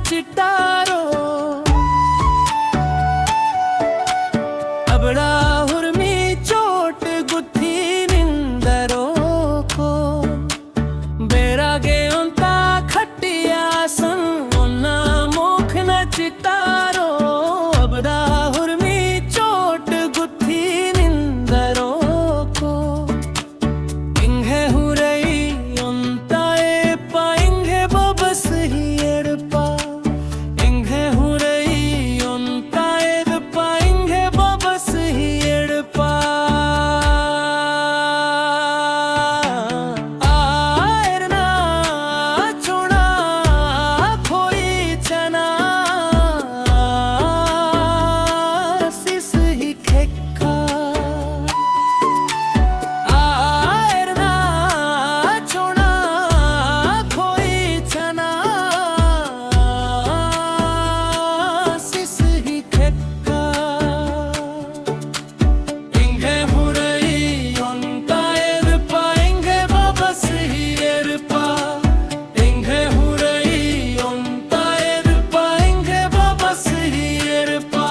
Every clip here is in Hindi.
चिट्टारो अबड़ा हुर्मी चोट गुत्थी निंदरो को बेरागे उन्ता खट्टिया संग उन्ना मुख न चिट्टारो अबड़ा हुर्मी चोट गुत्थी निंदरो को इंगे हुरई उन्ता ए पाएंगे बबस ही एड़पा इंगे हुरई उन्ता ए पाएंगे बबस ही एड़पा आयरना चुना खोई चना सिस ही खेक्का आयरना चुना खोई चना सिस ही खेक्का इंगे हुरई उन्ता ए पाएंगे बबस ही एड़पा इंगे हुरई उन्ता ए पाएंगे बबस ही एड़पा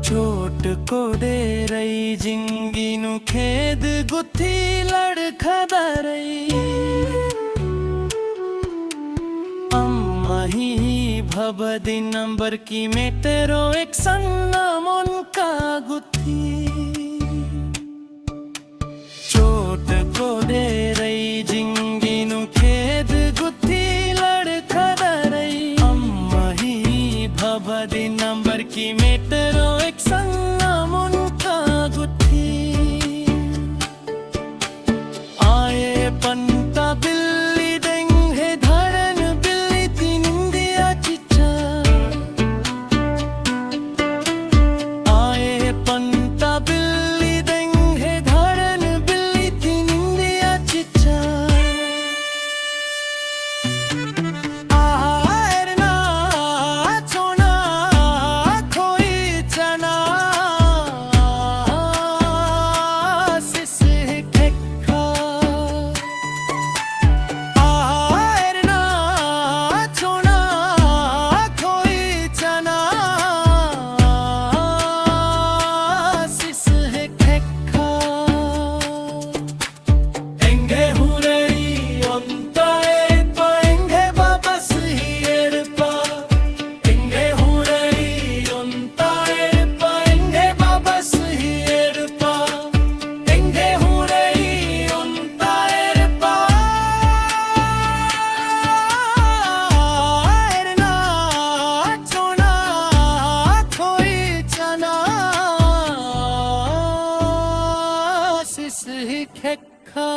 चोट को दे रही जिंगी नु खेद गुत्थी लड़खदा रही अम्मा ही भबदी नंबर की मेटेरो एक सन्ना मुनका गुत्थी चोट को दे रही जिंगी नु खेद गुत्थी लड़खदा रही अम्मा ही भबदी नंबर की मेटेरो एक सन्ना मुनका गुत्थी आए पंता बिल्ली देंगे धड़न बिल्ली तीन इंदिया चिच्चा आए पंता बिल्ली देंगे धड़न बिल्ली तीन इंदिया चिच्चा आयरना चुना खोई चना सिस खेक्का आयरना चुना खोई चना सिस खेक्का इंगे हुरई उन्ता ए पाएंगे बबस ही एड़पा इंगे हुरई उन्ता ए पाएंगे बबस ही एड़पा इंगे हुरई उन्ता एड़पा आयरना चुना खोई चना सिस ही खेक्का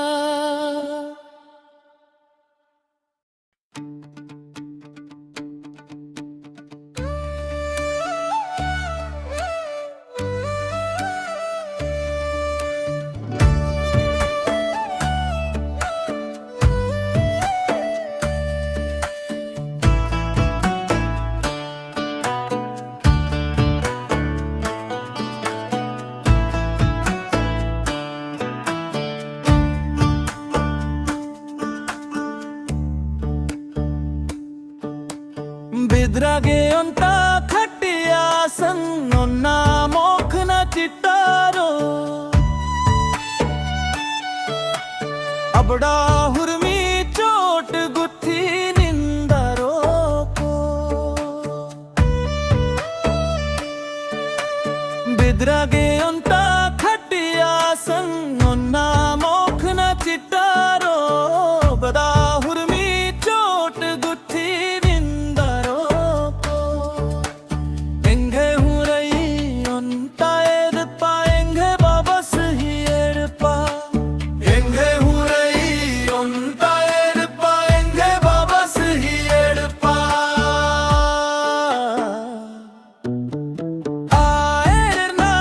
बिद्रागे उन्ता खट्टिया संग उन्ना मुख न चिट्टारो अबड़ा हुर्मी चोट गुत्थी निंदरो को बिद्रागे उन्ता खट्टिया संग उन्ना मुख न चिट्टारो बड़ा हुर्मी चोट गुत्थी निंदरो को इंगे हुरई उन्ता ए पाएंगे बबस ही एड़पा इंगे हुरई उन्ता ए पाएंगे बबस ही एड़पा आयरना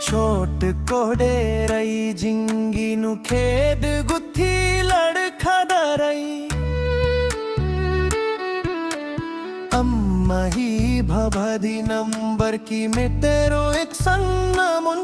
ਛੋਟ ਕੋੜੇ ਰਹੀ ਜਿੰਗੀ ਨੂੰ ਖੇਦ ਗੁੱਥੀ ਲੜਖਦਾ ਰਹੀ अम्मा ही भभदी नंबर की में तेरो एक सन्ना मुन